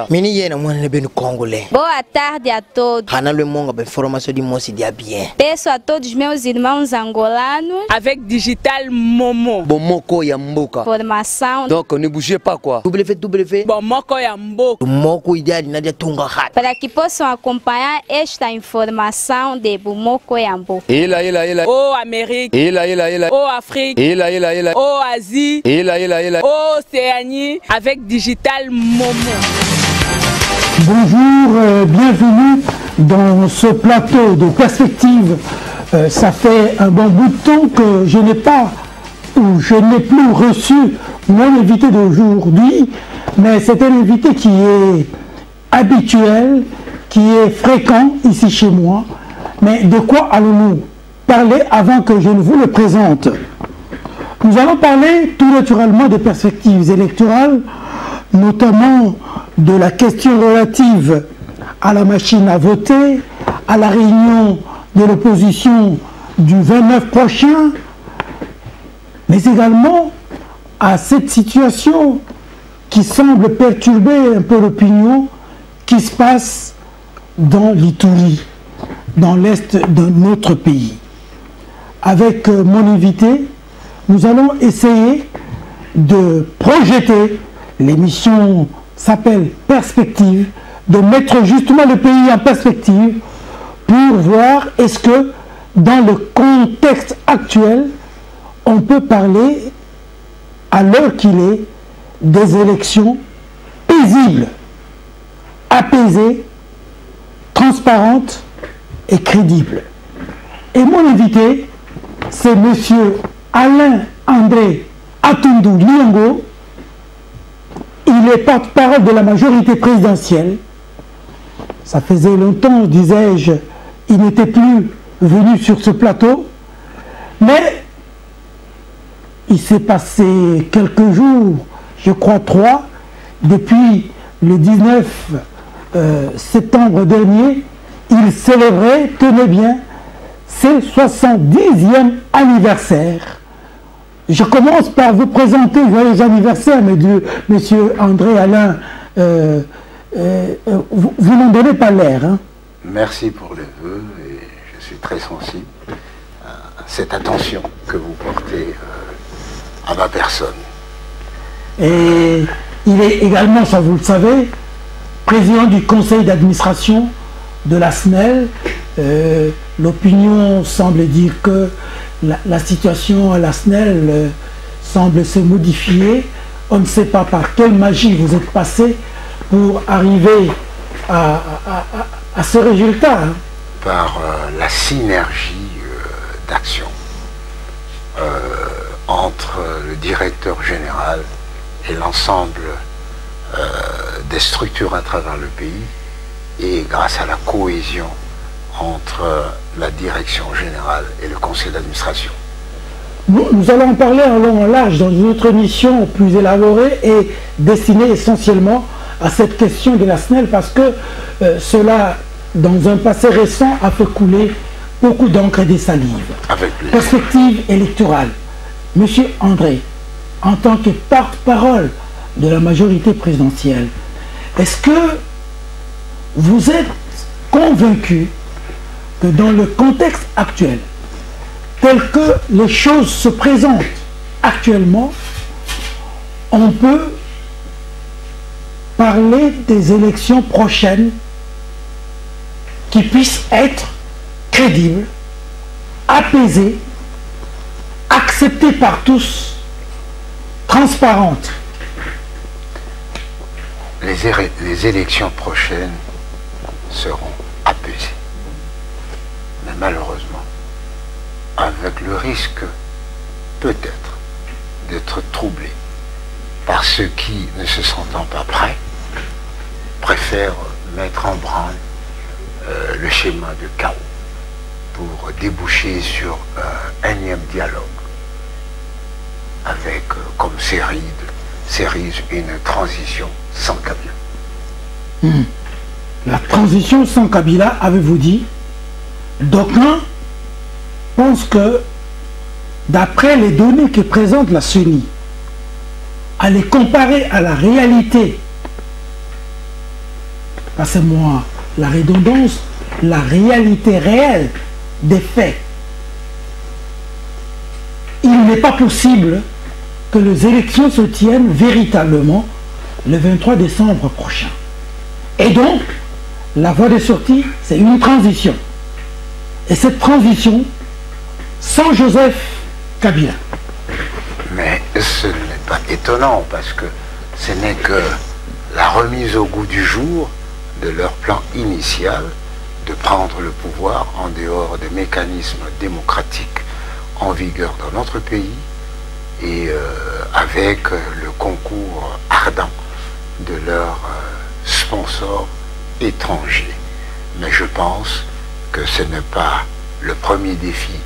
Mini yena mwana bem congolais. Boa tarde a todos. Hanalo monga be formação de moça dia bien. Peço a todos meus irmãos angolanos avec Digital Momo. Bomoko ya mboka. Formação. Donc ne bougez pas quoi. www. Bomoko ya mboka. Moko idade na dia tunga hat. Para que possam acompanhar esta informação de Bomoko ya mboka. Oh Amérique. Oh Afrique. Oh Asie. Oh Océanie avec Digital Momo. Bonjour, bienvenue dans ce plateau de perspective. Ça fait un bon bout de temps que je n'ai pas ou je n'ai plus reçu mon invité d'aujourd'hui, mais c'est un invité qui est habituel, qui est fréquent ici chez moi. Mais de quoi allons-nous parler avant que je ne vous le présente? Nous allons parler tout naturellement des perspectives électorales, notamment de la question relative à la machine à voter, à la réunion de l'opposition du 29 prochain, mais également à cette situation qui semble perturber un peu l'opinion qui se passe dans l'Ituri, dans l'est de notre pays. Avec mon invité, nous allons essayer de projeter, l'émission s'appelle Perspective, de mettre justement le pays en perspective pour voir est-ce que dans le contexte actuel, on peut parler, à l'heure qu'il est, des élections paisibles, apaisées, transparentes et crédibles. Et mon invité, c'est monsieur Alain-André Atundu Liongo. Il est porte-parole de la majorité présidentielle. Ça faisait longtemps, disais-je, il n'était plus venu sur ce plateau. Mais il s'est passé quelques jours, je crois 3, depuis le 19 septembre dernier, il célébrait, tenez bien, ses 70e anniversaire. Je commence par vous présenter joyeux anniversaire, monsieur André Alain. Vous n'en donnez pas l'air. Hein? Merci pour les vœux et je suis très sensible à cette attention que vous portez à ma personne. Et il est également, ça vous le savez, président du conseil d'administration de la SNEL. L'opinion semble dire que la situation à la SNEL semble se modifier. On ne sait pas par quelle magie vous êtes passé pour arriver à ce résultat. Hein. Par la synergie d'action entre le directeur général et l'ensemble des structures à travers le pays et grâce à la cohésion entre la direction générale et le conseil d'administration. Nous allons en parler en long et en large dans une autre émission plus élaborée et destinée essentiellement à cette question de la SNEL parce que cela, dans un passé récent, a fait couler beaucoup d'encre et des salives. Avec plaisir. Perspective électorale. Monsieur André, en tant que porte-parole de la majorité présidentielle, est-ce que vous êtes convaincu que dans le contexte actuel, tel que les choses se présentent actuellement, on peut parler des élections prochaines qui puissent être crédibles, apaisées, acceptées par tous, transparentes? Les élections prochaines seront apaisées. Mais malheureusement, avec le risque peut-être d'être troublé par ceux qui, ne se sentant pas prêts, préfèrent mettre en branle le schéma de chaos pour déboucher sur un énième dialogue avec comme série une transition sans Kabila. La transition sans Kabila, avez-vous dit? D'aucuns pensent que, d'après les données que présente la CENI, à les comparer à la réalité passez-moi la redondance, la réalité réelle des faits. Il n'est pas possible que les élections se tiennent véritablement le 23 décembre prochain. Et donc, la voie de sortie, c'est une transition. Et cette transition, sans Joseph Kabila. Mais ce n'est pas étonnant parce que ce n'est que la remise au goût du jour de leur plan initial de prendre le pouvoir en dehors des mécanismes démocratiques en vigueur dans notre pays et avec le concours ardent de leurs sponsors étrangers. Mais je pense que ce n'est pas le premier défi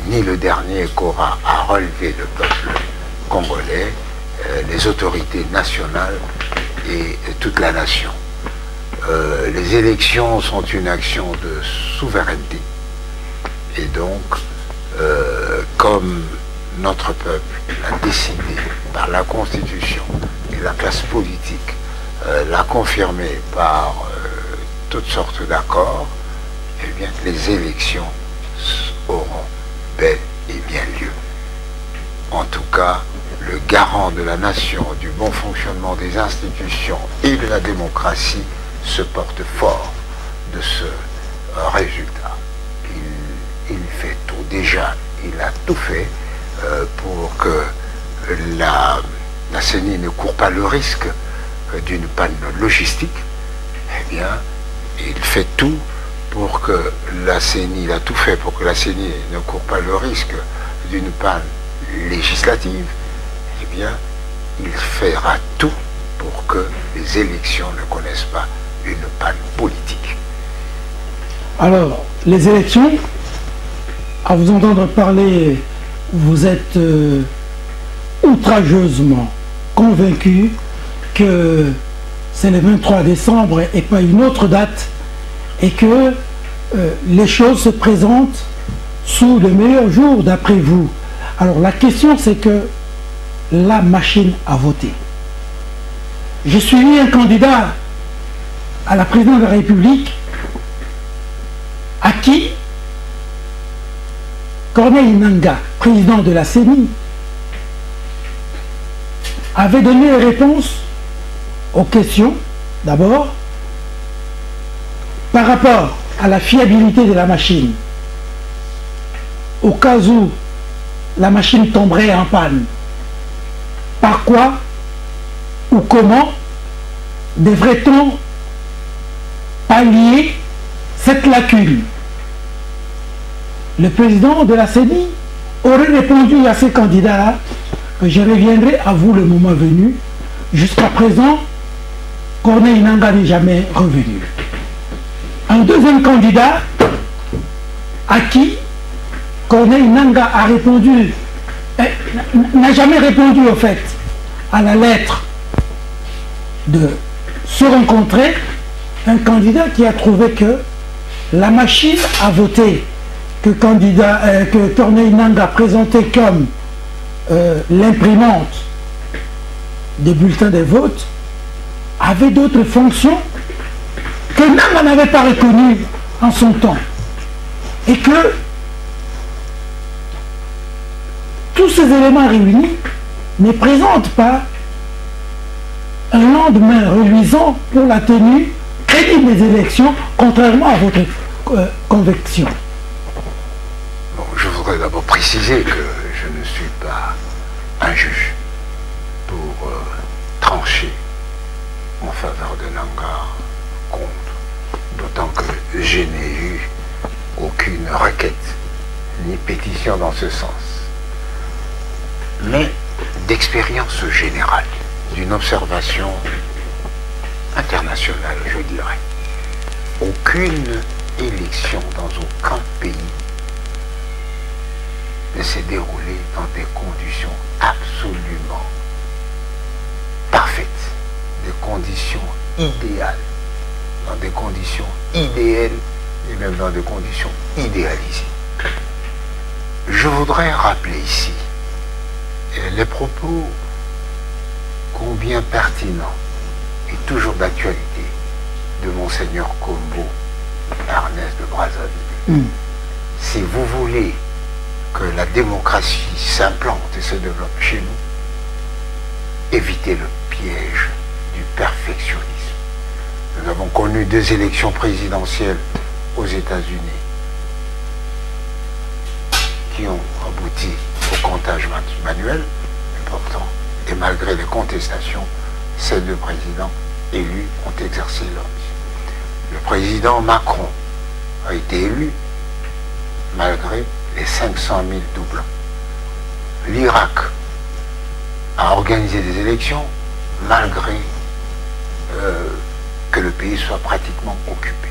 ni le dernier qu'aura à relever le peuple congolais, les autorités nationales et toute la nation. Les élections sont une action de souveraineté et donc comme notre peuple l'a décidé par la Constitution et la classe politique l'a confirmé par toutes sortes d'accords, eh bien les élections auront bel et bien lieu. En tout cas, le garant de la nation, du bon fonctionnement des institutions et de la démocratie se porte fort de ce résultat. Il fait tout. Déjà, il a tout fait pour que la CENI ne court pas le risque d'une panne logistique. Eh bien, il fait tout pour que la CENI, il a tout fait pour que la CENI ne court pas le risque d'une panne législative. Eh bien, il fera tout pour que les élections ne connaissent pas une panne politique. Alors, les élections, à vous entendre parler, vous êtes outrageusement convaincu que c'est le 23 décembre et pas une autre date et que les choses se présentent sous le meilleur jour d'après vous. Alors la question c'est que la machine a voté. J'ai suivi un candidat à la présidence de la République à qui Corneille Nangaa, président de la CENI, avait donné les réponses aux questions, d'abord, par rapport à la fiabilité de la machine, au cas où la machine tomberait en panne, par quoi ou comment devrait-on pallier cette lacune? Le président de la CENI aurait répondu à ces candidats-là que je reviendrai à vous le moment venu. Jusqu'à présent, Corneille Nangaa n'est jamais revenu. Un deuxième candidat à qui Corneille Nangaa a répondu, n'a jamais répondu au fait à la lettre de se rencontrer, un candidat qui a trouvé que la machine à voter que Corneille Nangaa présentait comme l'imprimante des bulletins de vote avait d'autres fonctions que Nangaa n'avait pas reconnues en son temps. Et que tous ces éléments réunis ne présentent pas un lendemain reluisant pour la tenue crédible des élections, contrairement à votre conviction. Bon, je voudrais d'abord préciser que je ne suis pas un juge pour trancher en faveur de Nangaa contre, d'autant que je n'ai eu aucune requête ni pétition dans ce sens. Mais d'expérience générale, d'une observation internationale, je dirais, aucune élection dans aucun pays ne s'est déroulée dans des conditions absolument parfaites, des conditions idéales, dans des conditions idéales et même dans des conditions idéalisées. Je voudrais rappeler ici les propos combien pertinents et toujours d'actualité de Monseigneur Kombo, Ernest de Brazzaville. Si vous voulez que la démocratie s'implante et se développe chez nous, évitez le piège du perfectionnisme. Nous avons connu 2 élections présidentielles aux États-Unis qui ont abouti au comptage manuel important. Et malgré les contestations, ces 2 présidents élus ont exercé leur mission. Le président Macron a été élu malgré les 500 000 doublons. L'Irak a organisé des élections malgré que le pays soit pratiquement occupé.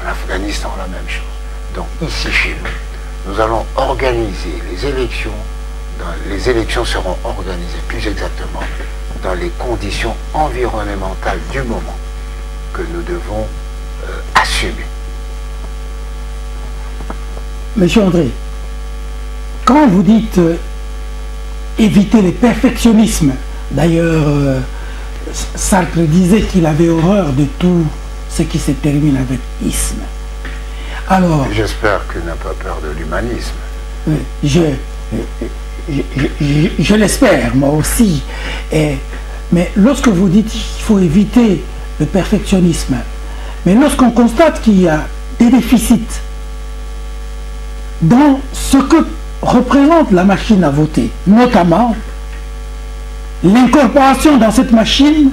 En Afghanistan, la même chose. Donc ici chez nous, nous allons organiser les élections. Les élections seront organisées plus exactement dans les conditions environnementales du moment que nous devons assumer. Monsieur André, quand vous dites éviter les perfectionnismes, d'ailleurs Sartre disait qu'il avait horreur de tout ce qui se termine avec isme. Alors, j'espère qu'il n'a pas peur de l'humanisme. Je l'espère, moi aussi. Mais lorsque vous dites qu'il faut éviter le perfectionnisme, mais lorsqu'on constate qu'il y a des déficits dans ce que représente la machine à voter, notamment l'incorporation dans cette machine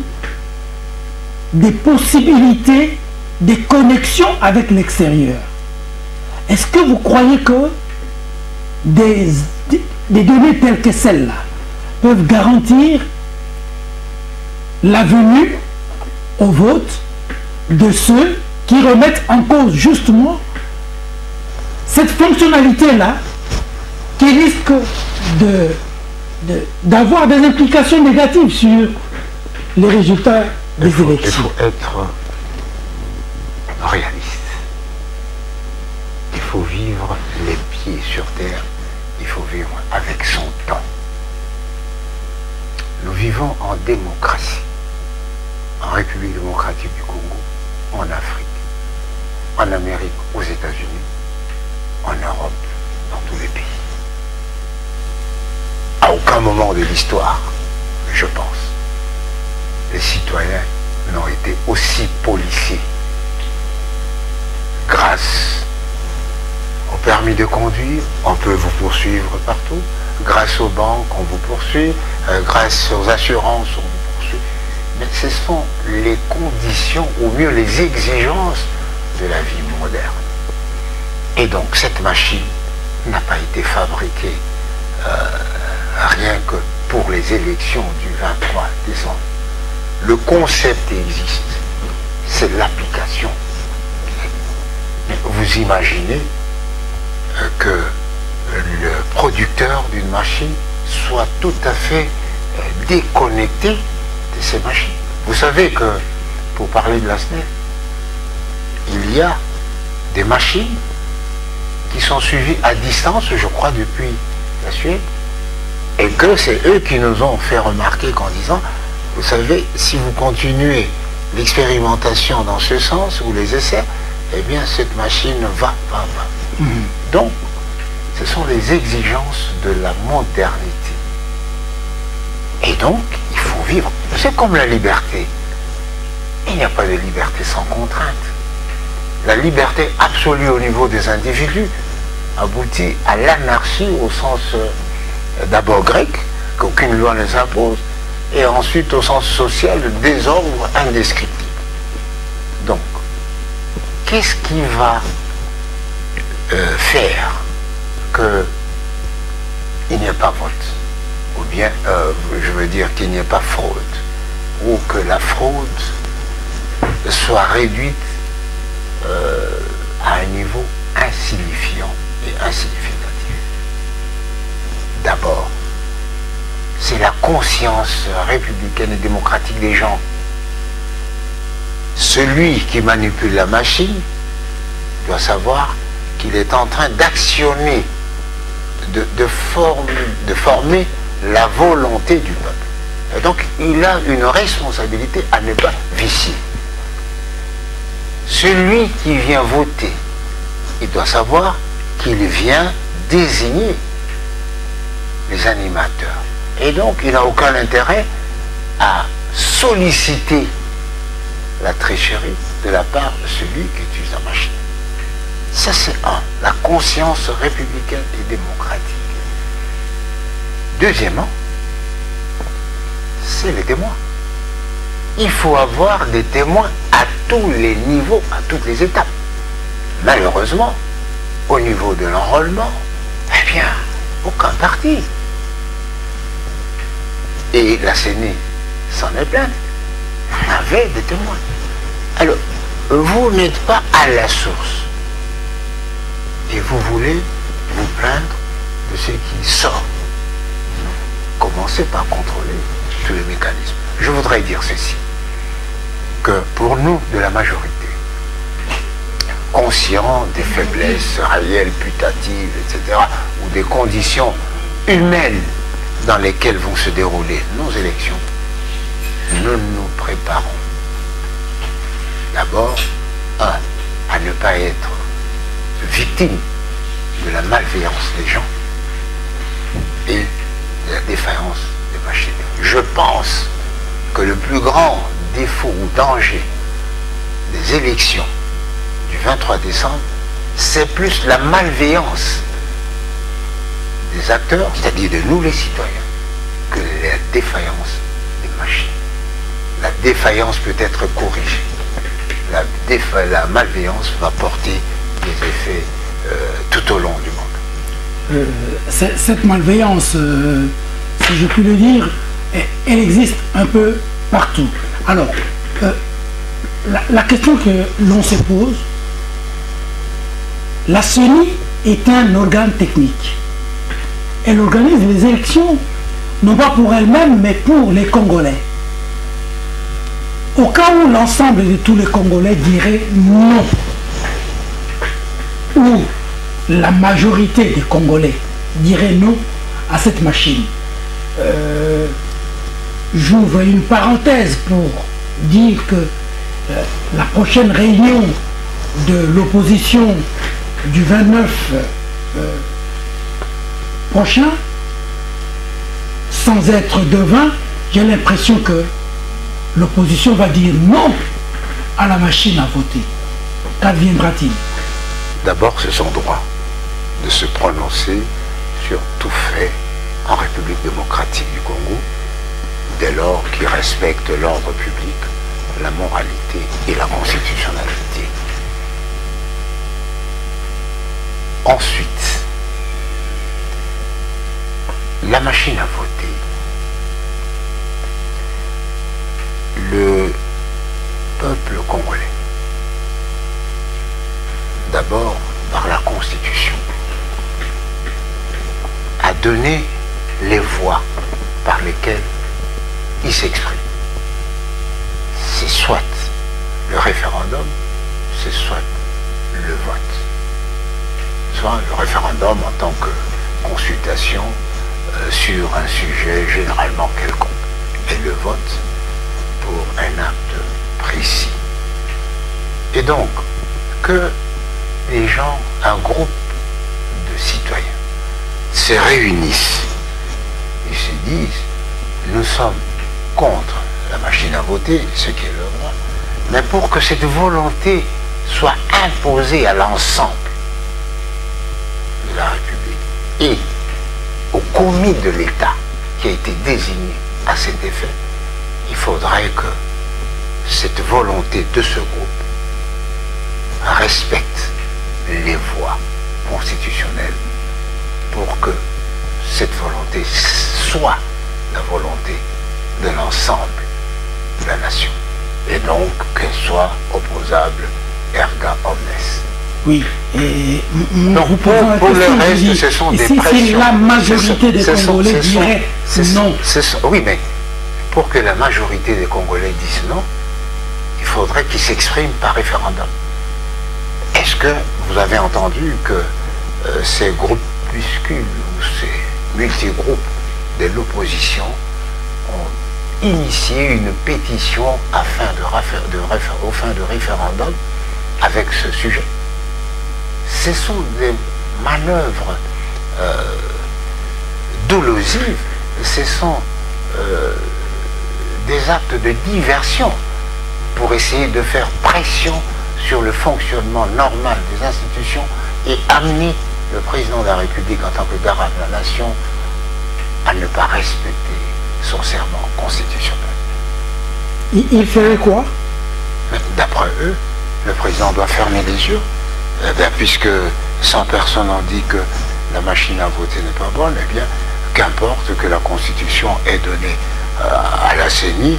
des possibilités, des connexions avec l'extérieur. Est-ce que vous croyez que des données telles que celles-là peuvent garantir la venue au vote de ceux qui remettent en cause justement cette fonctionnalité-là qui risque d'avoir des implications négatives sur les résultats des élections? Il faut être réaliste. Il faut vivre les pieds sur terre. Il faut vivre avec son temps. Nous vivons en démocratie, en République démocratique du Congo, en Afrique, en Amérique, aux États-Unis, en Europe, dans tous les pays. À aucun moment de l'histoire, je pense, les citoyens n'ont été aussi policiers grâce au permis de conduire, on peut vous poursuivre partout. Grâce aux banques, on vous poursuit. Grâce aux assurances, on vous poursuit. Mais ce sont les conditions, ou mieux les exigences de la vie moderne. Et donc cette machine n'a pas été fabriquée rien que pour les élections du 23 décembre. Le concept existe, c'est l'application. Mais vous imaginez que le producteur d'une machine soit tout à fait déconnecté de ces machines. Vous savez que, pour parler de la SNEF, il y a des machines qui sont suivies à distance, je crois, depuis la Suède, et que c'est eux qui nous ont fait remarquer qu'en disant, vous savez, si vous continuez l'expérimentation dans ce sens, ou les essais, eh bien cette machine va. Donc, ce sont les exigences de la modernité. Et donc, il faut vivre. C'est comme la liberté. Il n'y a pas de liberté sans contrainte. La liberté absolue au niveau des individus aboutit à l'anarchie au sens d'abord grec, qu'aucune loi ne s'impose, et ensuite au sens social, le désordre indescriptible. Donc, qu'est-ce qui va faire qu'il n'y ait pas vote, ou bien, je veux dire qu'il n'y ait pas fraude, ou que la fraude soit réduite à un niveau insignifiant et insignificatif? D'abord, c'est la conscience républicaine et démocratique des gens. Celui qui manipule la machine doit savoir qu'il est en train d'actionner, de former la volonté du peuple. Et donc, il a une responsabilité à ne pas vicier. celui qui vient voter, il doit savoir qu'il vient désigner les animateurs. Et donc, il n'a aucun intérêt à solliciter la tricherie de la part de celui qui utilise la machine. Ça, c'est la conscience républicaine et démocratique. Deuxièmement, c'est les témoins. Il faut avoir des témoins à tous les niveaux, à toutes les étapes. Malheureusement, au niveau de l'enrôlement, eh bien, aucun parti. Et la CENI s'en est plainte. On avait des témoins. Alors, vous n'êtes pas à la source. Et vous voulez vous plaindre de ce qui sort. Commencez par contrôler tous les mécanismes. Je voudrais dire ceci, que pour nous, de la majorité, conscients des faiblesses réelles, putatives, etc., ou des conditions humaines dans lesquelles vont se dérouler nos élections, nous nous préparons d'abord, à ne pas être victime de la malveillance des gens et de la défaillance des machines. Je pense que le plus grand défaut ou danger des élections du 23 décembre, c'est plus la malveillance des acteurs, c'est-à-dire de nous les citoyens, que la défaillance des machines. La défaillance peut être corrigée. La malveillance va porter des effets tout au long du monde. Cette malveillance, si je puis le dire, elle existe un peu partout. Alors, la question que l'on se pose, la CENI est un organe technique. Elle organise les élections, non pas pour elle-même, mais pour les Congolais. Au cas où l'ensemble de tous les Congolais diraient non, ou la majorité des Congolais dirait non à cette machine. J'ouvre une parenthèse pour dire que la prochaine réunion de l'opposition du 29 prochain, sans être devin, j'ai l'impression que l'opposition va dire non à la machine à voter. Qu'adviendra-t-il? D'abord, c'est son droit de se prononcer sur tout fait en République démocratique du Congo, dès lors qu'il respecte l'ordre public, la moralité et la constitutionnalité. Ensuite, la machine à voter, le peuple congolais, d'abord par la Constitution, a donné les voies par lesquelles il s'exprime. C'est soit le référendum, c'est soit le vote. Soit le référendum en tant que consultation sur un sujet généralement quelconque, et le vote pour un acte précis. Et donc, que les gens, un groupe de citoyens, se réunissent et se disent, nous sommes contre la machine à voter, ce qui est le droit, mais pour que cette volonté soit imposée à l'ensemble de la République et au commis de l'État qui a été désigné à cet effet, il faudrait que cette volonté de ce groupe respecte les voies constitutionnelles pour que cette volonté soit la volonté de l'ensemble de la nation. Et donc qu'elle soit opposable erga omnes. Oui, et donc pour le reste, ce sont des pressions. Si la majorité des Congolais dirait non. Oui, mais pour que la majorité des Congolais disent non, il faudrait qu'ils s'expriment par référendum. Est-ce que vous avez entendu que ces groupuscules ou ces multigroupes de l'opposition ont initié une pétition au fin de référendum avec ce sujet. Ce sont des manœuvres dolosives, ce sont des actes de diversion pour essayer de faire pression sur le fonctionnement normal des institutions et amener le président de la République en tant que garant de la nation à ne pas respecter son serment constitutionnel. Il ferait quoi? D'après eux, le président doit fermer les yeux, puisque 100 personnes ont dit que la machine à voter n'est pas bonne, eh bien, qu'importe que la Constitution ait donné à la CENI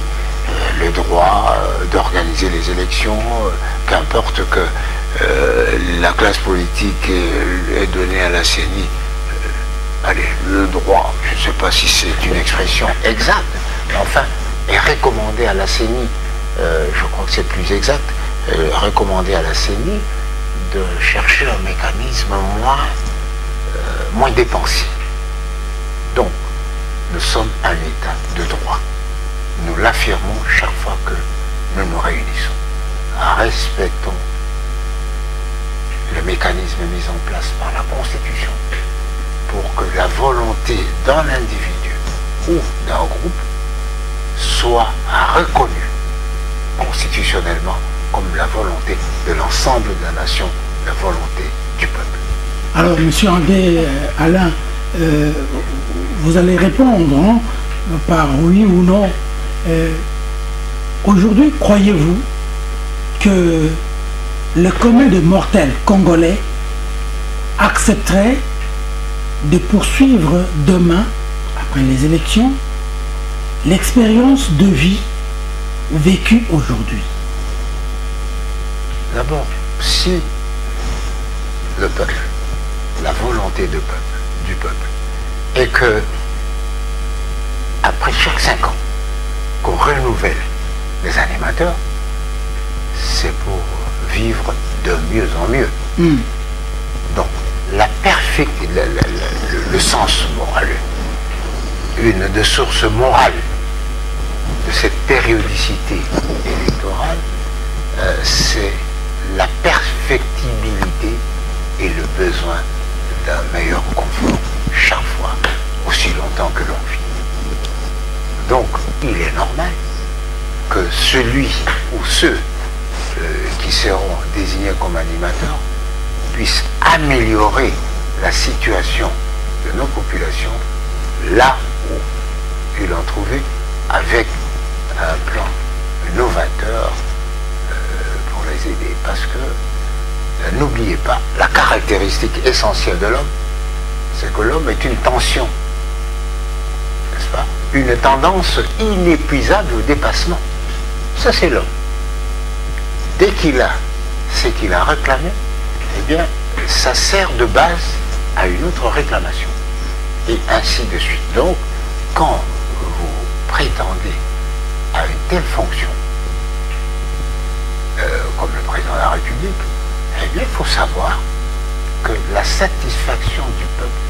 le droit d'organiser les élections, qu'importe que la classe politique ait donné à la CENI le droit, je ne sais pas si c'est une expression exacte, mais enfin, est recommandé à la CENI, je crois que c'est plus exact, recommandé à la CENI de chercher un mécanisme moins dépensier. Donc, nous sommes un État de droit. Nous l'affirmons chaque fois que nous nous réunissons. Respectons le mécanisme mis en place par la Constitution pour que la volonté d'un individu ou d'un groupe soit reconnue constitutionnellement comme la volonté de l'ensemble de la nation, la volonté du peuple. Alors, M. André Alain, vous allez répondre par oui ou non. Aujourd'hui, croyez-vous que le commun des mortels congolais accepterait de poursuivre demain, après les élections, l'expérience de vie vécue aujourd'hui? D'abord, si le peuple, la volonté du peuple, est que, après chaque 5 ans, qu'on renouvelle les animateurs, c'est pour vivre de mieux en mieux. Donc, le sens moral, une des sources morales de cette périodicité électorale, c'est la perfectibilité et le besoin d'un meilleur confort chaque fois, aussi longtemps que l'on vit. Donc, il est normal que celui ou ceux qui seront désignés comme animateurs puissent améliorer la situation de nos populations là où ils l'ont trouvé, avec un plan novateur pour les aider. Parce que, n'oubliez pas, la caractéristique essentielle de l'homme, c'est que l'homme est une tension, n'est-ce pas? Une tendance inépuisable au dépassement. Ça, c'est l'homme. Dès qu'il a ce qu'il a réclamé, eh bien, ça sert de base à une autre réclamation. Et ainsi de suite. Donc, quand vous prétendez à une telle fonction, comme le président de la République, eh bien, il faut savoir que la satisfaction du peuple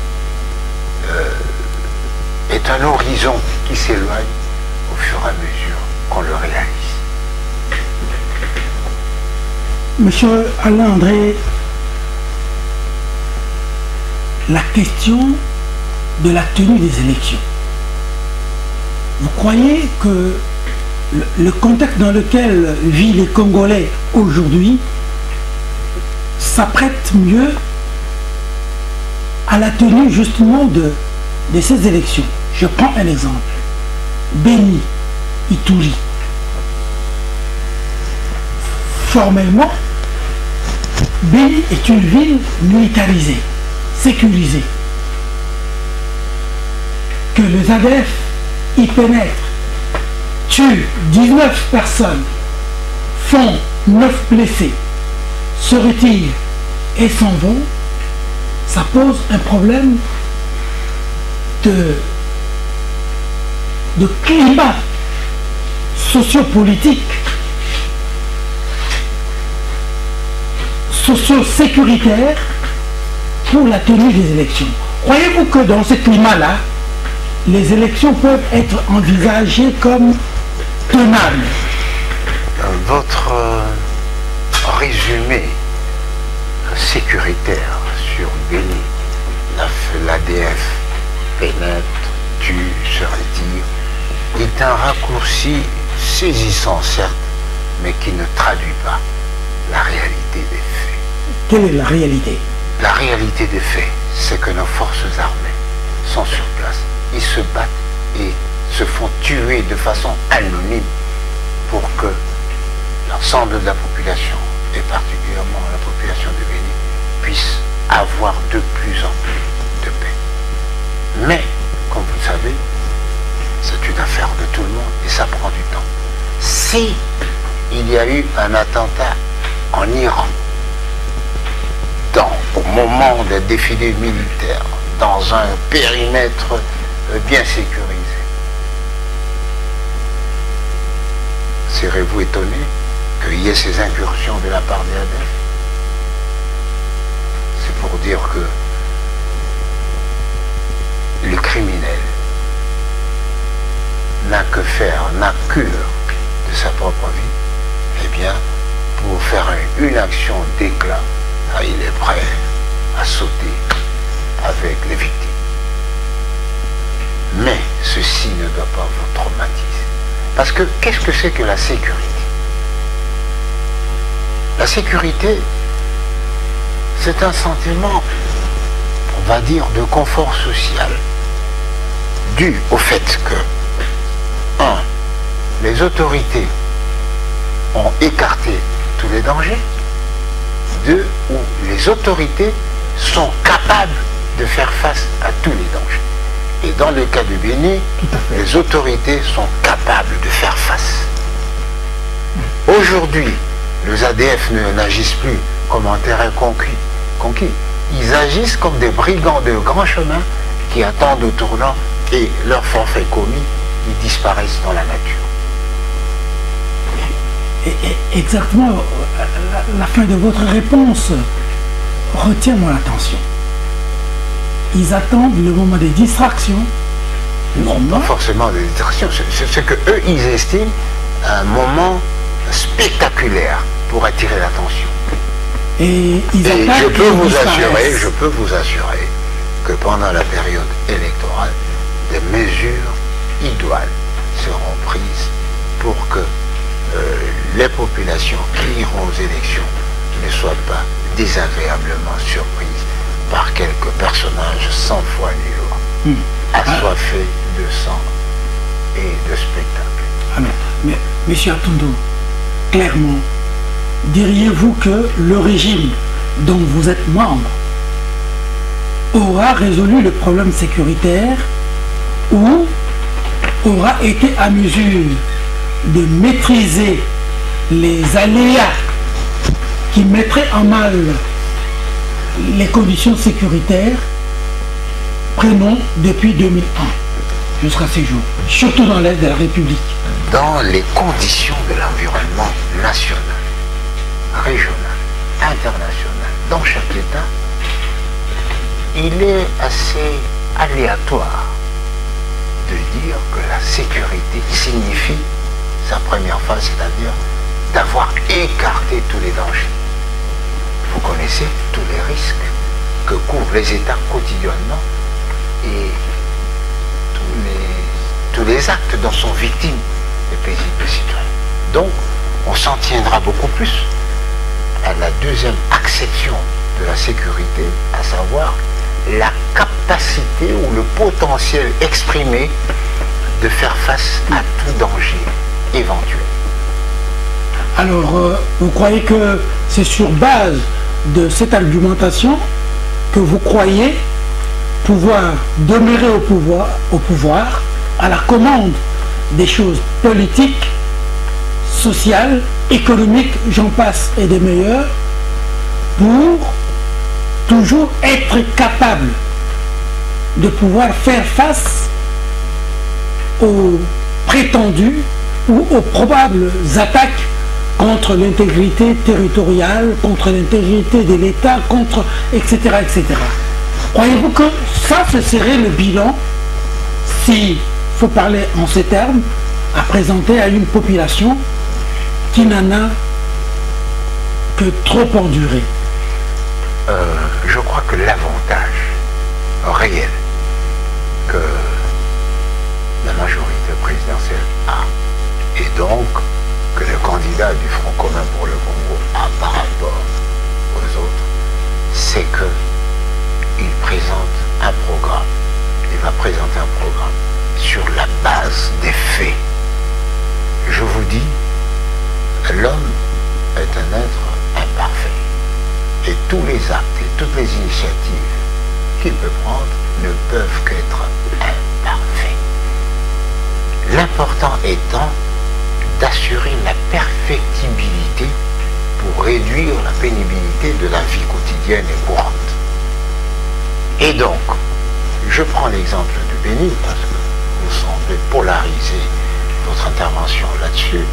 est un horizon qui s'éloigne au fur et à mesure qu'on le réalise. Monsieur Alain André, la question de la tenue des élections. Vous croyez que le contexte dans lequel vivent les Congolais aujourd'hui s'apprête mieux à la tenue justement de ces élections? Je prends un exemple. Béni, Ituri. Formellement, Béni est une ville militarisée, sécurisée. Que les ADF y pénètrent, tuent 19 personnes, font 9 blessés, se retirent et s'en vont, ça pose un problème de climat sociopolitique, socio-sécuritaire pour la tenue des élections. Croyez-vous que dans ce climat-là, les élections peuvent être envisagées comme tenables? Votre résumé sécuritaire sur Béni, l'ADF pénètre, tue, se retire, est un raccourci saisissant certes, mais qui ne traduit pas la réalité des faits. Quelle est la réalité? La réalité des faits, c'est que nos forces armées sont sur place. Ils se battent et se font tuer de façon anonyme pour que l'ensemble de la population, et particulièrement la population de Béni, puisse avoir de plus en plus de paix. Mais, comme vous le savez, c'est une affaire de tout le monde et ça prend du temps. Si il y a eu un attentat en Iran, au moment des défilés militaires, dans un périmètre bien sécurisé, serez-vous étonné qu'il y ait ces incursions de la part des ADF? C'est pour dire que le criminel n'a que faire, n'a cure de sa propre vie, eh bien, pour faire une action d'éclat, il est prêt à sauter avec les victimes. Mais ceci ne doit pas vous traumatiser. Parce que qu'est-ce que c'est que la sécurité? La sécurité, c'est un sentiment, on va dire, de confort social, dû au fait que, 1. Les autorités ont écarté tous les dangers, 2. Où les autorités sont capables de faire face à tous les dangers. Et dans le cas de Béni, les autorités sont capables de faire face. Aujourd'hui, les ADF n'agissent plus comme un terrain conquis. Ils agissent comme des brigands de grand chemin qui attendent au tournant et leur forfait commis, ils disparaissent dans la nature. Exactement, la fin de votre réponse retient mon attention. Ils attendent le moment des distractions. Non, pas forcément des distractions. C'est que eux, ils estiment un moment spectaculaire pour attirer l'attention. Et je peux vous assurer que pendant la période électorale, des mesures idoines seront prises pour que les populations qui iront aux élections ne soient pas désagréablement surprises par quelques personnages sans foi ni loi, assoiffés de sang et de spectacle. Alors, mais M. Atundo, clairement, diriez-vous que le régime dont vous êtes membre aura résolu le problème sécuritaire ou aura été à mesure de maîtriser les aléas qui mettraient en mal les conditions sécuritaires, prenons depuis 2001 jusqu'à ces jours, surtout dans l'Est de la République? Dans les conditions de l'environnement national, régional, international, dans chaque État, il est assez aléatoire de dire que la sécurité signifie sa première phase, c'est-à-dire d'avoir écarté tous les dangers. Vous connaissez tous les risques que courent les États quotidiennement et tous les actes dont sont victimes les paisibles citoyens. Donc, on s'en tiendra beaucoup plus à la deuxième acception de la sécurité, à savoir la capacité ou le potentiel exprimé de faire face à tout danger éventuel. Alors, vous croyez que c'est sur base de cette argumentation que vous croyez pouvoir demeurer au pouvoir, à la commande des choses politiques, sociales, économiques, j'en passe, et des meilleures, pour toujours être capable de pouvoir faire face aux prétendues ou aux probables attaques contre l'intégrité territoriale, contre l'intégrité de l'État, contre etc. etc. Croyez-vous que ça, ce serait le bilan, s'il faut parler en ces termes, à présenter à une population qui n'en a que trop endurer? Je crois que l'avantage réel que la majorité présidentielle a, et donc que le candidat du Front commun pour le Congo a par rapport aux autres, c'est qu'il présente un programme. Il va présenter un programme sur la base des faits. Je vous dis, l'homme est un être imparfait. Et tous les actes et toutes les initiatives qu'il peut prendre ne peuvent qu'être imparfaits. L'important étant d'assurer la perfectibilité pour réduire la pénibilité de la vie quotidienne et courante. Et donc, je prends l'exemple du Bénin parce que vous semblez polariser votre intervention là-dessus.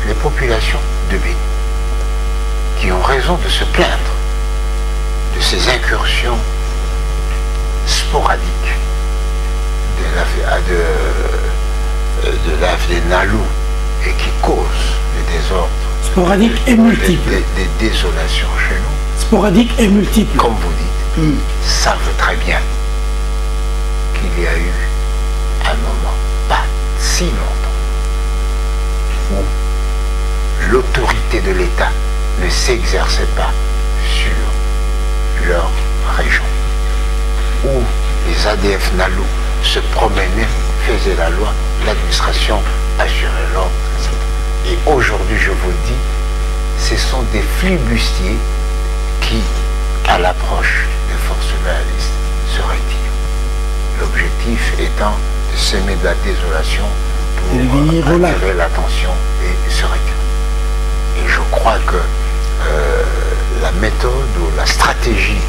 Les populations de Bénin qui ont raison de se plaindre de ces incursions sporadiques de l'AFD-NALU et qui causent des désordres sporadiques et multiples, des désolations chez nous, sporadiques et multiples, comme vous dites, savent très bien qu'il y a eu un moment, pas si longtemps, où l'autorité de l'État ne s'exerçait pas sur leur région, où les ADF NALU se promenaient, faisaient la loi, l'administration assurait l'ordre, etc. Et aujourd'hui, je vous le dis, ce sont des flibustiers qui, à l'approche des forces loyalistes, se retirent. L'objectif étant de semer de la désolation pour attirer l'attention et se retirer. Et je crois que la méthode ou la stratégie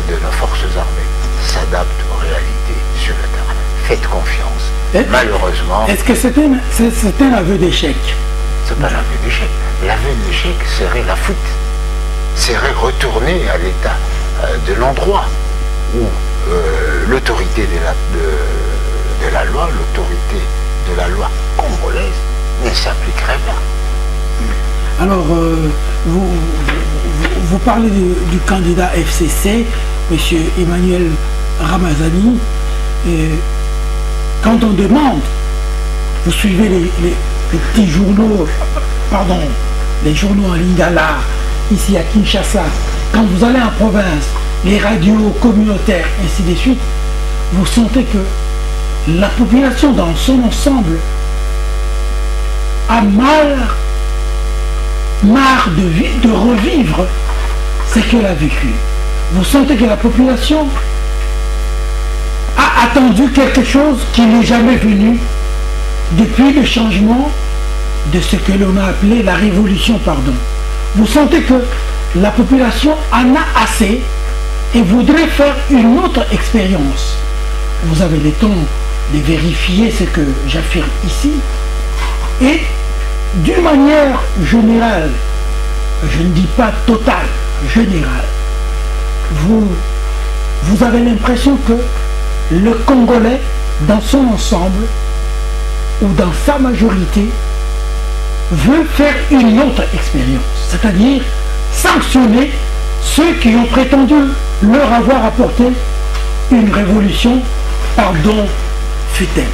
de nos forces armées s'adapte aux réalités sur le terrain. Faites confiance. Malheureusement... Est-ce que c'est un aveu d'échec? C'est pas l'aveu d'échec. L'aveu d'échec serait la fuite. Serait retourner à l'état de l'endroit où l'autorité de la loi, l'autorité de la loi congolaise ne s'appliquerait pas. Alors, vous parlez du candidat FCC, M. Emmanuel Ramazani. Quand on demande, vous suivez les petits journaux, pardon, les journaux en Lingala, ici à Kinshasa, quand vous allez en province, les radios communautaires, ainsi de suite, vous sentez que la population dans son ensemble a marre de revivre ce qu'elle a vécu. Vous sentez que la population a attendu quelque chose qui n'est jamais venu depuis le changement de ce que l'on a appelé la révolution, pardon. Vous sentez que la population en a assez et voudrait faire une autre expérience. Vous avez le temps de vérifier ce que j'affirme ici. Et d'une manière générale, je ne dis pas totale, générale, vous avez l'impression que le Congolais, dans son ensemble, ou dans sa majorité, veut faire une autre expérience, c'est-à-dire sanctionner ceux qui ont prétendu leur avoir apporté une révolution, pardon, fut-elle.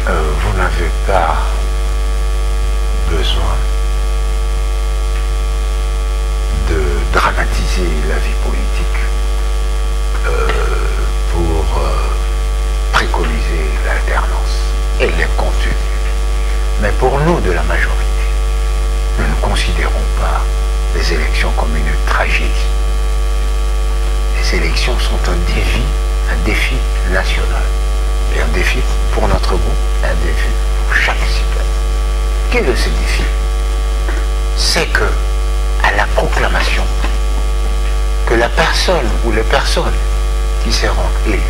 Vous n'avez pas besoin de dramatiser la vie politique pour préconiser l'alternance et les contenus. Mais pour nous de la majorité, nous ne considérons pas les élections comme une tragédie. Les élections sont un défi national. Et un défi pour notre groupe, un défi pour chaque citoyen. Quel est ce défi? C'est que, à la proclamation, que la personne ou les personnes qui seront élues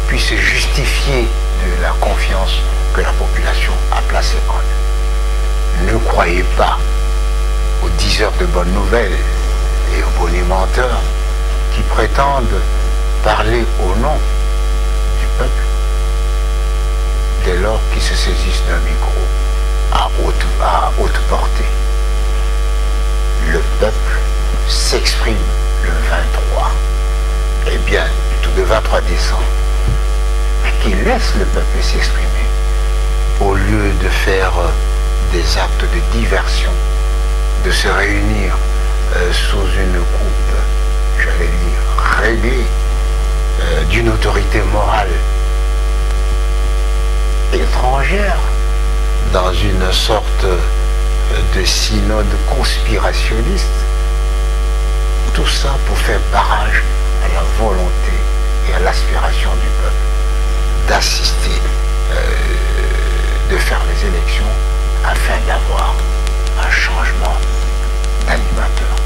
puissent justifier de la confiance que la population a placée en eux. Ne croyez pas aux diseurs de bonnes nouvelles et aux bonimenteurs qui prétendent parler au nom du peuple dès lors qu'ils se saisissent d'un micro à haute portée. laisse le peuple s'exprimer. Au lieu de faire des actes de diversion, de se réunir sous une coupe, j'allais dire, réglée, d'une autorité morale étrangère, dans une sorte de synode conspirationniste, tout ça pour faire barrage à la volonté et à l'aspiration du peuple d'assister, de faire les élections afin d'avoir un changement d'animateur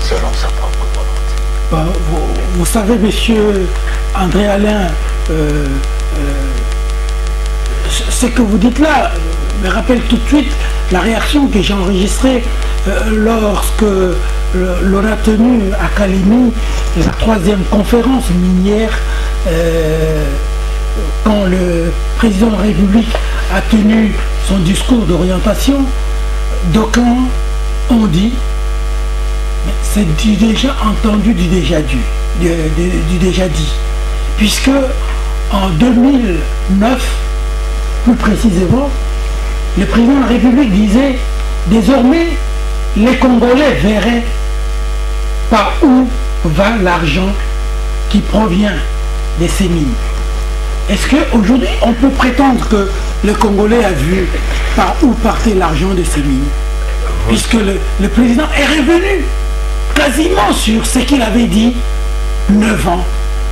selon sa propre volonté. Vous savez, monsieur André Alain, ce que vous dites là me rappelle tout de suite la réaction que j'ai enregistrée lorsque l'on a tenu à Kalemi la 3e conférence minière, quand le président de la République a tenu son discours d'orientation. D'aucuns ont dit, c'est du déjà entendu, du déjà dit, puisque en 2009, plus précisément, le président de la République disait désormais les Congolais verraient par où va l'argent qui provient de ces mines. Est-ce qu'aujourd'hui on peut prétendre que le Congolais a vu par où partait l'argent de ces mines, puisque le président est revenu quasiment sur ce qu'il avait dit 9 ans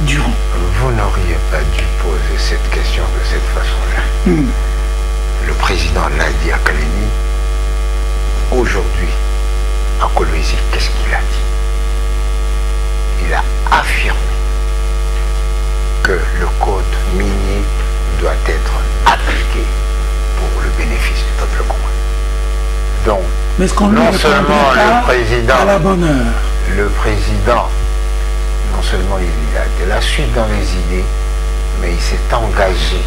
durant? Vous n'auriez pas dû poser cette question de cette façon-là. Le président l'a dit à Kalemi. Aujourd'hui, à Kolwezi, qu'est-ce qu'il a dit? Il a affirmé que le code minier doit être appliqué pour le bénéfice du peuple congolais. Donc, non seulement le président, à la bonne heure. Le président, non seulement il a de la suite dans les idées, mais il s'est engagé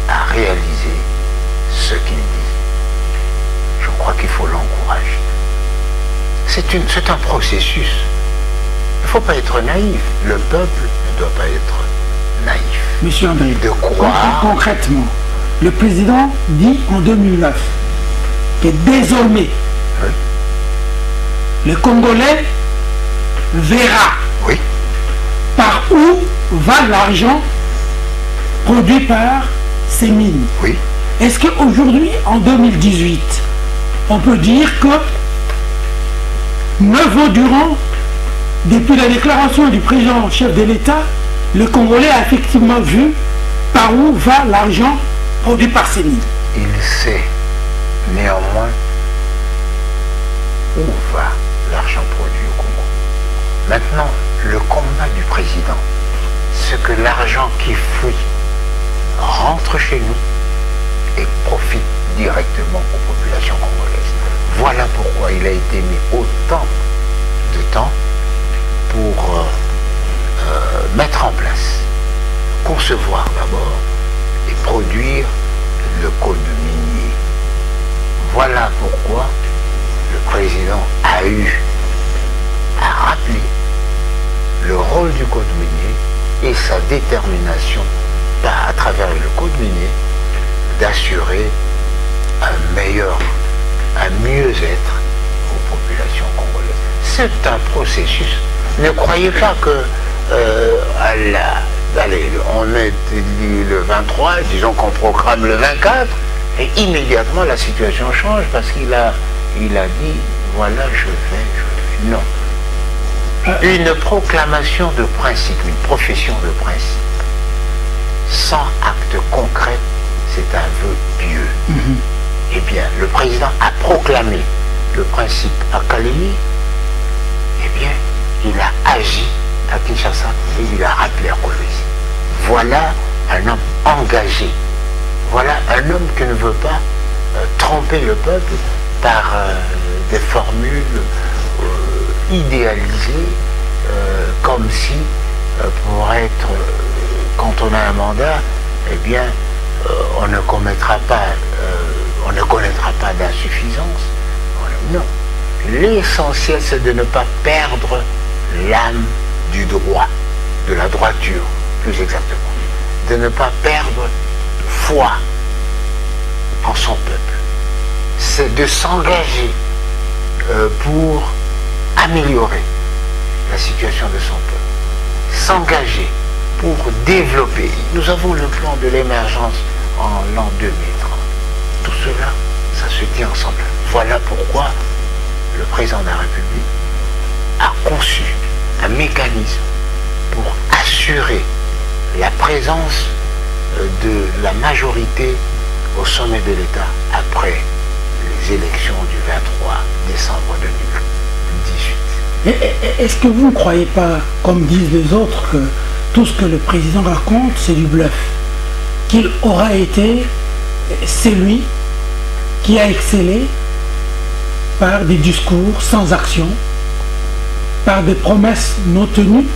à réaliser ce qu'il dit. Je crois qu'il faut l'encourager. C'est un processus. Il ne faut pas être naïf. Le peuple ne doit pas être naïf. Monsieur André, de croire... concrètement, le président dit en 2009 que désormais, oui, le Congolais verra, oui, par où va l'argent produit par ces mines. Oui. Est-ce qu'aujourd'hui, en 2018, on peut dire que 9 ans durant, depuis la déclaration du président chef de l'État, le Congolais a effectivement vu par où va l'argent produit par ces mines? Il sait néanmoins où va l'argent produit au Congo. Maintenant, le combat du président, c'est que l'argent qui fuit rentre chez nous et profite directement aux populations congolaises. Voilà pourquoi il a été mis autant de temps pour mettre en place, concevoir d'abord et produire le code minier. Voilà pourquoi le président a eu à rappeler le rôle du code minier et sa détermination à travers le code minier d'assurer un mieux-être aux populations congolaises. C'est un processus. Ne croyez pas que allez, on est le 23, disons qu'on proclame le 24, et immédiatement la situation change parce qu'il a dit, voilà, je vais. Non. Une proclamation de principe, une profession de principe, sans acte concret, c'est un vœu pieux. Eh bien, le président a proclamé le principe à Kalemi, eh bien, il a agi à Kinshasa et il a rappelé à Kolwezi. Voilà un homme engagé. Voilà un homme qui ne veut pas tromper le peuple par des formules idéalisées, comme si, pour être, quand on a un mandat, eh bien, on ne connaîtra pas d'insuffisance. Non. L'essentiel, c'est de ne pas perdre l'âme du droit, de la droiture, plus exactement. de ne pas perdre foi en son peuple. C'est de s'engager pour améliorer la situation de son peuple. S'engager pour développer. Nous avons le plan de l'émergence en l'an 2030. Tout cela, ça se tient ensemble. Voilà pourquoi le président de la République a conçu un mécanisme pour assurer la présence de la majorité au sommet de l'État après les élections du 23 décembre 2018. Est-ce que vous ne croyez pas, comme disent les autres, que tout ce que le président raconte, c'est du bluff? Qu'il aura été celui qui a excellé par des discours sans action, par des promesses non tenues?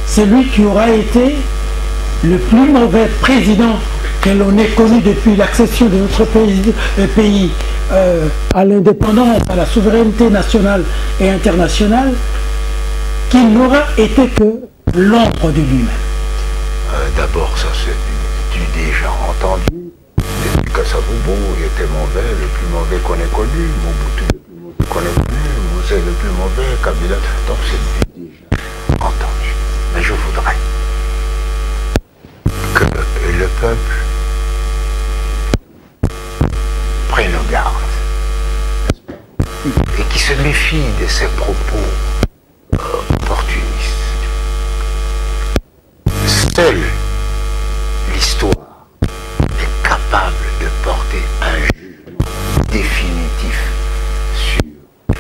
C'est lui qui aura été le plus mauvais président que l'on ait connu depuis l'accession de notre pays à l'indépendance, à la souveraineté nationale et internationale, qu'il n'aura été que l'ombre de lui-même. D'abord, ça c'est du déjà entendu. Depuis Kassavubu, il était mauvais, le plus mauvais qu'on ait connu. Mobutu, le plus mauvais qu'on ait connu. Mosé, le plus mauvais. Kabila. Donc c'est du déjà entendu. Mais je voudrais que le peuple prenne garde et qui se méfie de ses propos opportunistes. Seule l'histoire est capable de porter un jugement définitif sur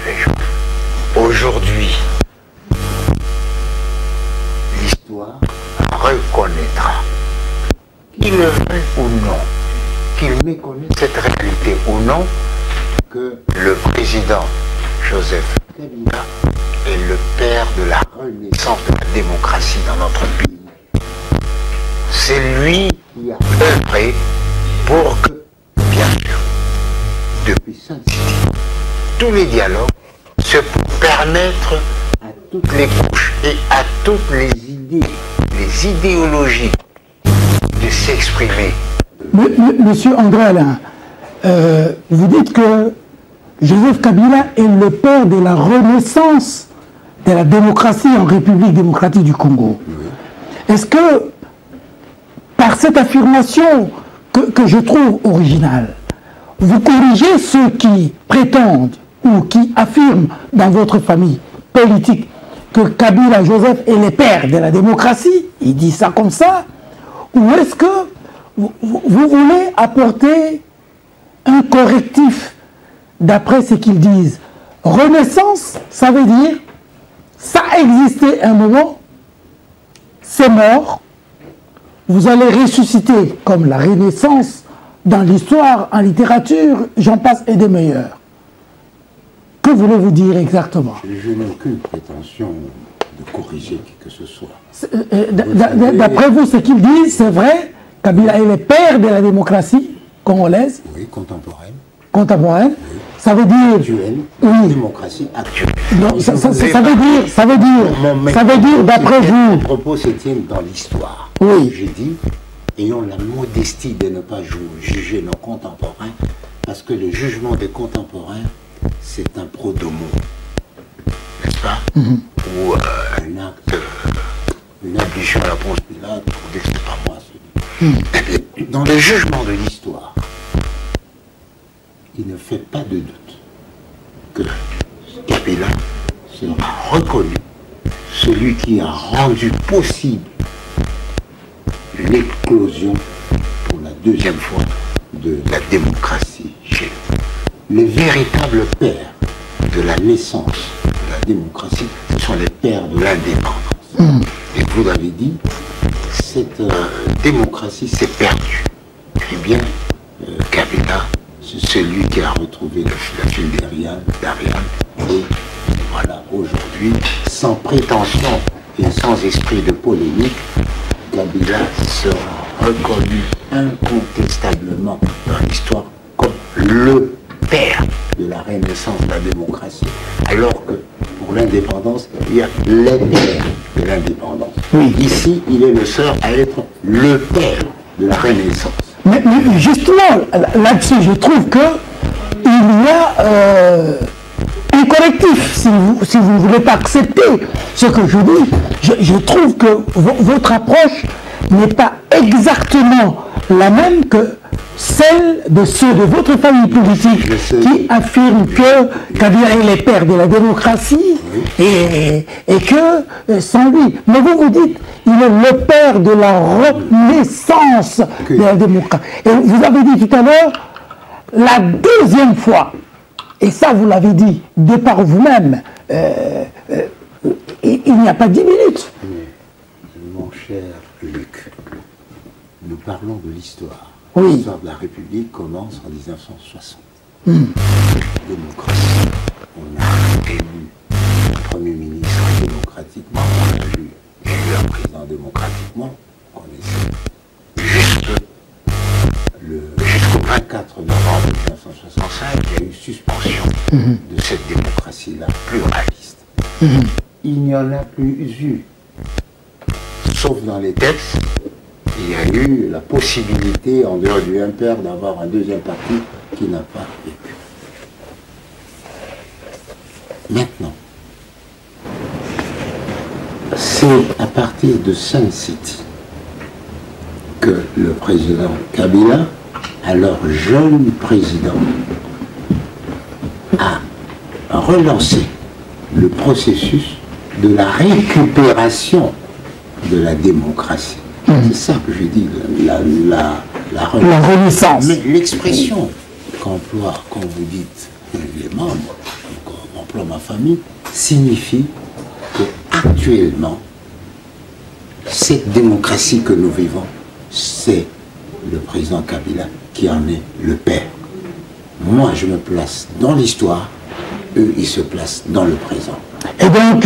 les gens. Aujourd'hui, l'histoire reconnaîtra, qu'il le veuille ou non, qu'il méconnaisse cette réalité ou non, que le président Joseph Kabila est le père de la renaissance de la démocratie dans notre pays. C'est lui qui a œuvré pour que, bien sûr, depuis Sainte-City, tous les dialogues, c'est pour permettre à toutes les couches et à toutes les idées, les idéologies, de s'exprimer. Monsieur André Alain, vous dites que Joseph Kabila est le père de la renaissance de la démocratie en République démocratique du Congo. Est-ce que, par cette affirmation que je trouve originale, vous corrigez ceux qui prétendent ou qui affirment dans votre famille politique que Kabila Joseph est le père de la démocratie? Il dit ça comme ça. Ou est-ce que vous voulez apporter un correctif d'après ce qu'ils disent? Renaissance, ça veut dire ça a existé un moment, c'est mort, vous allez ressusciter comme la Renaissance dans l'histoire, en littérature, j'en passe et des meilleurs. Que voulez-vous dire exactement? Je n'ai aucune prétention de corriger qui que ce soit. D'après vous, ce qu'ils disent, c'est vrai? Kabila est le père de la démocratie congolaise? Oui, contemporaine. Contemporaine? Oui. Ça veut dire... Actuelle. Oui. Démocratie actuelle. Non, ça veut dire, d'après vous... Les propos se tiennent dans l'histoire. Oui. J'ai dit, ayons la modestie de ne pas juger nos contemporains, parce que le jugement des contemporains, c'est un pro-domo, N'est-ce pas? Ou un acte, une ablution à la Ponce Pilate pour dire que c'est pas moi celui. Dans le jugement de l'histoire, il ne fait pas de doute que Kabila sera reconnu celui qui a rendu possible l'éclosion pour la deuxième fois de la démocratie chez nous. Les véritables pères de la naissance de la démocratie, ce sont les pères de l'indépendance. Et vous l'avez dit, cette démocratie s'est perdue. Eh bien, Kabila, c'est celui qui a retrouvé la file d'Ariane. Et voilà, aujourd'hui, sans prétention et sans esprit de polémique, Kabila sera reconnu incontestablement dans l'histoire comme le père de la renaissance de la démocratie, alors que pour l'indépendance, il y a les pères de l'indépendance. Oui. Ici, il est le seul à être le père de la Renaissance. Mais justement, là-dessus, je trouve que il y a un correctif, si vous ne voulez pas accepter ce que je dis. Je trouve que votre approche n'est pas exactement la même que celle de ceux de votre famille politique qui affirment que Kabila est le père de la démocratie et que sans lui. Mais vous dites il est le père de la renaissance de la démocratie. Et vous avez dit tout à l'heure, la deuxième fois, et ça vous l'avez dit de par vous-même, il n'y a pas 10 minutes. Mon cher Luc, nous parlons de l'histoire. Oui. L'histoire de la République commence en 1960. Démocratie. On a élu un Premier ministre démocratiquement, on a élu un président démocratiquement, on essaie. Jusqu'au 24 novembre 1965, il y a eu suspension de cette démocratie-là pluraliste. Il n'y en a plus eu. Sauf dans les textes, il y a eu la possibilité, en dehors du MPR, d'avoir un deuxième parti qui n'a pas vécu. Maintenant, c'est à partir de Sun City que le président Kabila, alors jeune président, a relancé le processus de la récupération de la démocratie. C'est ça que je dis, la renaissance. Mais l'expression qu'emploie, quand vous dites les membres, qu'emploie ma famille, signifie qu'actuellement, cette démocratie que nous vivons, c'est le président Kabila qui en est le père. Moi, je me place dans l'histoire, eux, ils se placent dans le présent. Et donc,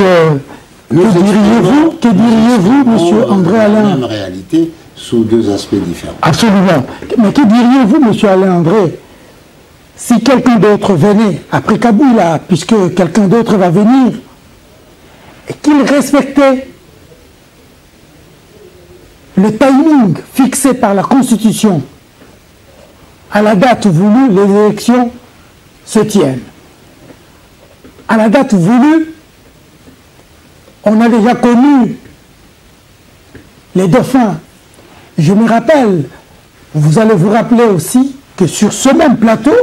que diriez-vous, monsieur André Alain? La même réalité sous deux aspects différents. Absolument. Mais que diriez-vous, monsieur Alain André, si quelqu'un d'autre venait, après Kabila, puisque quelqu'un d'autre va venir, et qu'il respectait le timing fixé par la Constitution, à la date voulue, les élections se tiennent. À la date voulue, on a déjà connu les dauphins. Je me rappelle, vous allez vous rappeler aussi que sur ce même plateau,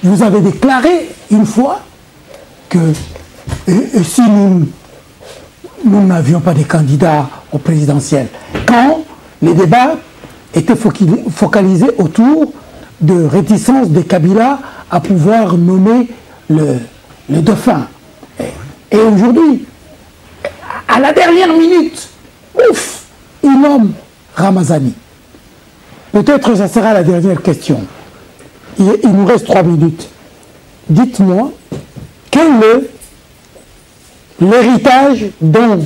vous avez déclaré une fois que si nous n'avions pas de candidats au présidentiel, quand les débats étaient focalisés autour de réticence de Kabila à pouvoir nommer le dauphin. Et aujourd'hui, à la dernière minute, ouf, il nomme Ramazani. Peut-être que ça sera la dernière question. Il nous reste 3 minutes. Dites-moi, quel est l'héritage dont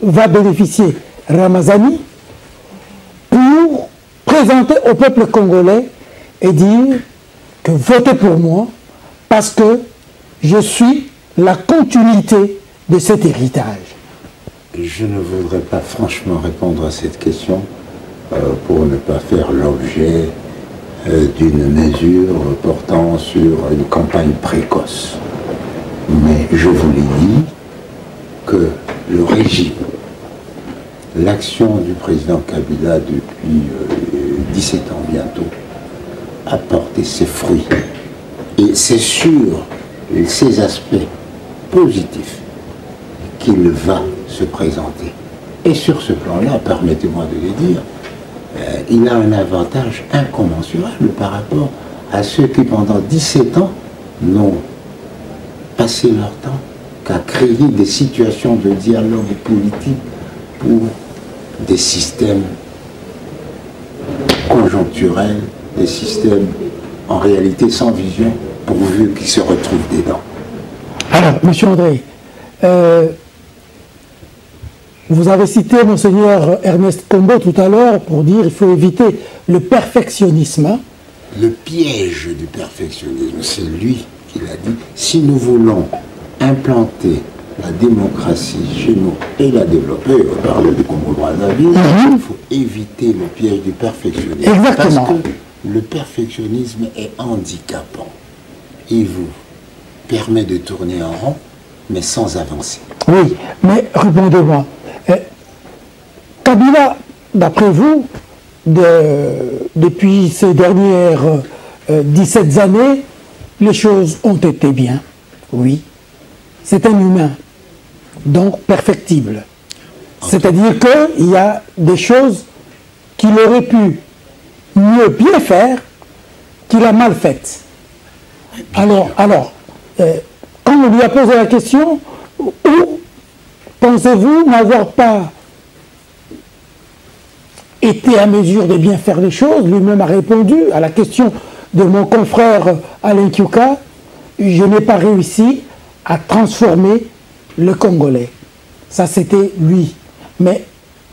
va bénéficier Ramazani pour présenter au peuple congolais et dire que votez pour moi parce que je suis la continuité de cet héritage. Je ne voudrais pas franchement répondre à cette question pour ne pas faire l'objet d'une mesure portant sur une campagne précoce. Mais je vous l'ai dit que le régime, l'action du président Kabila depuis 17 ans bientôt, a porté ses fruits. Et c'est sur ces aspects positifs qu'il va se présenter. Et sur ce plan-là, permettez-moi de le dire, il a un avantage incommensurable par rapport à ceux qui pendant 17 ans n'ont passé leur temps qu'à créer des situations de dialogue politique pour des systèmes conjoncturels, des systèmes en réalité sans vision, pourvu qu'ils se retrouvent dedans. Alors, monsieur André, vous avez cité Monseigneur Ernest Kombo tout à l'heure pour dire qu'il faut éviter le perfectionnisme. Hein? Le piège du perfectionnisme, c'est lui qui l'a dit. Si nous voulons implanter la démocratie chez nous et la développer, on parle du Congo-Brazzaville, il faut éviter le piège du perfectionnisme. Exactement. Parce que le perfectionnisme est handicapant. Il vous permet de tourner en rond, mais sans avancer. Oui, mais répondez-moi. Kabila, d'après vous, depuis ces dernières 17 années, les choses ont été bien. Oui. C'est un humain, donc perfectible. C'est-à-dire qu'il y a des choses qu'il aurait pu mieux bien faire qu'il a mal faites. Alors, quand on lui a posé la question, où pensez-vous n'avoir pas été à mesure de bien faire les choses? Lui-même a répondu à la question de mon confrère Alain Kiouka, je n'ai pas réussi à transformer le Congolais. Ça, c'était lui. Mais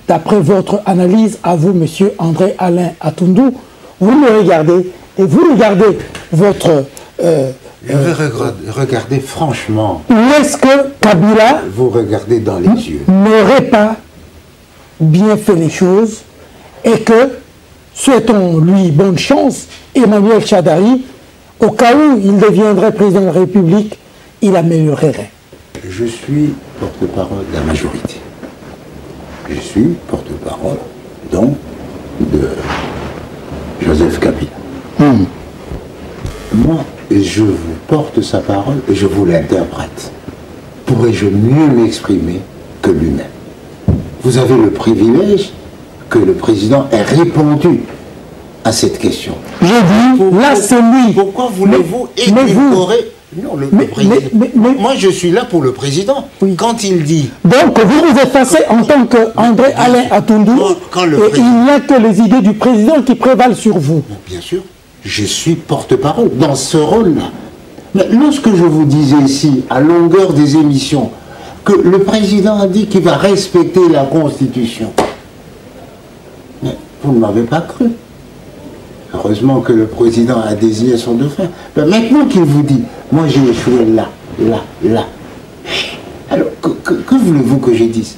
d'après votre analyse, à vous, monsieur André Alain Atundou, vous me regardez et vous regardez votre... je vais regarder franchement. Où est-ce que Kabila vous regardez dans les yeux n'aurait pas bien fait les choses et que, souhaitons-lui bonne chance, Emmanuel Shadari, au cas où il deviendrait président de la République, il améliorerait. Je suis porte-parole de la majorité. Je suis porte-parole, donc, de Joseph Kabila. Moi, je vous porte sa parole et je vous l'interprète. Pourrais-je mieux m'exprimer que lui-même? Vous avez le privilège que le président ait répondu à cette question. J'ai dit, là c'est lui. Pourquoi voulez-vous édulcorer? Non, le président. Moi, je suis là pour le président. Oui. Quand il dit... Donc, vous vous effacez en tant qu'André Alain Atundou, et il n'y a que les idées du président qui prévalent sur vous. Bien sûr, je suis porte-parole dans ce rôle-là. Mais lorsque je vous disais ici, à longueur des émissions, que le président a dit qu'il va respecter la Constitution, mais vous ne m'avez pas cru. Heureusement que le président a désigné son dauphin. Mais maintenant qu'il vous dit, moi j'ai échoué là, là. Alors, que voulez-vous que je dise?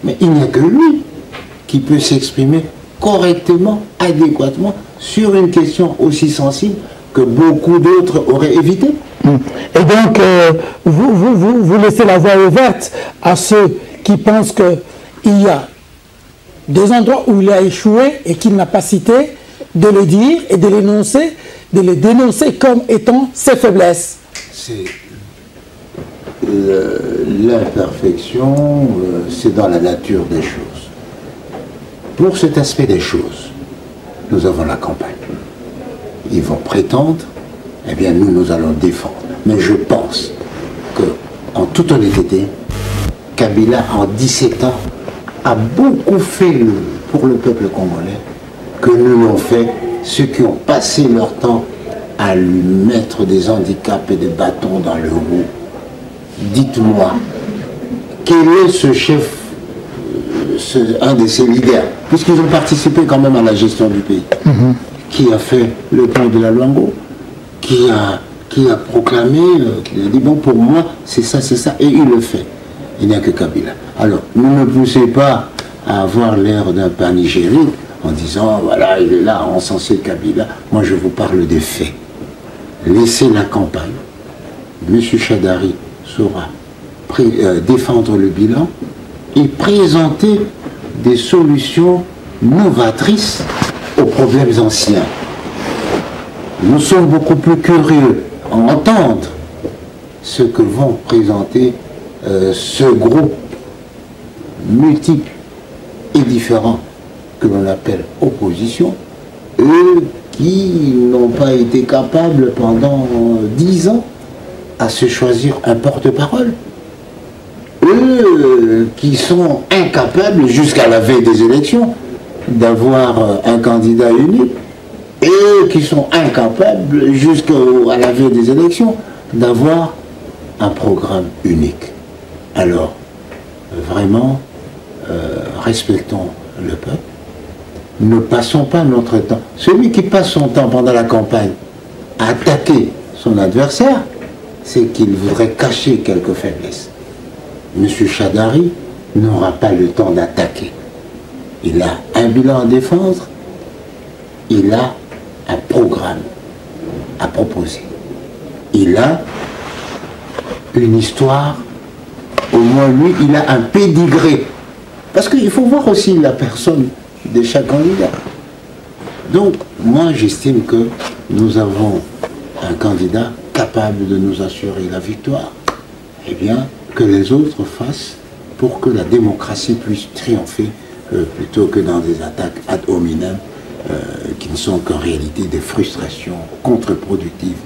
Mais il n'y a que lui qui peut s'exprimer correctement, adéquatement, sur une question aussi sensible que beaucoup d'autres auraient évité. Et donc, vous laissez la voie ouverte à ceux qui pensent qu'il y a des endroits où il a échoué et qu'il n'a pas cité, de le dire et de les dénoncer comme étant ses faiblesses. C'est l'imperfection, c'est dans la nature des choses. Pour cet aspect des choses, nous avons la campagne. Ils vont prétendre, eh bien nous allons défendre. Mais je pense que, en toute honnêteté, Kabila, en 17 ans, a beaucoup fait pour le peuple congolais que nous l'ont fait ceux qui ont passé leur temps à lui mettre des handicaps et des bâtons dans le roue. Dites-moi, quel est ce chef, un de ses leaders, puisqu'ils ont participé quand même à la gestion du pays, qui a fait le pont de la Luango, qui a proclamé, qui a dit, bon, pour moi, c'est ça, et il le fait. Il n'y a que Kabila. Alors, ne me poussez pas à avoir l'air d'un panigérique en disant, voilà, il est là, encenser Kabila. Moi, je vous parle des faits. Laissez la campagne. M. Shadari saura défendre le bilan et présenter des solutions novatrices aux problèmes anciens. Nous sommes beaucoup plus curieux à entendre ce que vont présenter ce groupe multiple et différent que l'on appelle opposition, eux qui n'ont pas été capables pendant 10 ans à se choisir un porte-parole, eux qui sont incapables jusqu'à la veille des élections d'avoir un candidat unique, et eux qui sont incapables jusqu'à la veille des élections d'avoir un programme unique. Alors, vraiment, respectons le peuple. Ne passons pas notre temps. Celui qui passe son temps pendant la campagne à attaquer son adversaire, c'est qu'il voudrait cacher quelques faiblesses. M. Chadari n'aura pas le temps d'attaquer. Il a un bilan à défendre, il a un programme à proposer. Il a une histoire, au moins lui, il a un pédigré. Parce qu'il faut voir aussi la personne de chaque candidat. Donc, moi, j'estime que nous avons un candidat capable de nous assurer la victoire. Eh bien, que les autres fassent pour que la démocratie puisse triompher plutôt que dans des attaques ad hominem qui ne sont qu'en réalité des frustrations contre-productives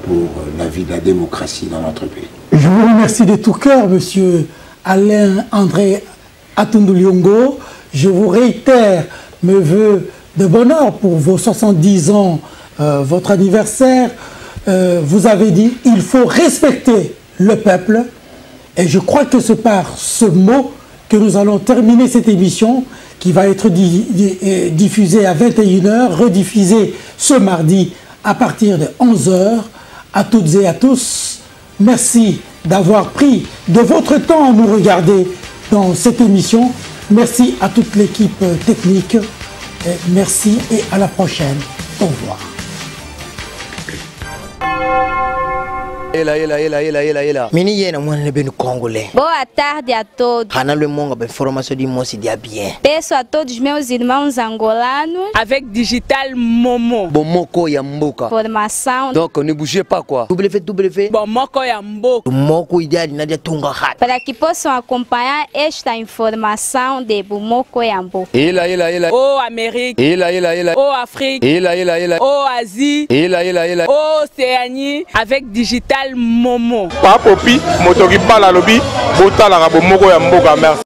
pour la vie de la démocratie dans notre pays. Je vous remercie de tout cœur, monsieur Alain-André Atunduliongo. Je vous réitère mes vœux de bonheur pour vos 70 ans, votre anniversaire. Vous avez dit il faut respecter le peuple. Et je crois que c'est par ce mot que nous allons terminer cette émission qui va être diffusée à 21h, rediffusée ce mardi à partir de 11h. À toutes et à tous, merci d'avoir pris de votre temps à nous regarder dans cette émission. Merci à toute l'équipe technique. Merci et à la prochaine. Au revoir. Mini yena mwana benu congolais. Boa tarde a todos. Hana le monga ba informação de Mocidade bien. Peço a todos meus irmãos angolanos avec Digital Momo. Bomoko ya mboka. Formação. Donc ne bougez pas quoi. www. Bomoko ya mboka. Moko idade nadia tunga hat. Para que possam acompanhar esta informação de Bumoko Yambo. Oh Amérique. Oh Afrique. Oh Asie. Oh Océanie avec Digital Momo. Papopi, motoki bala lobi, botala ka bomoko ya mboka merci.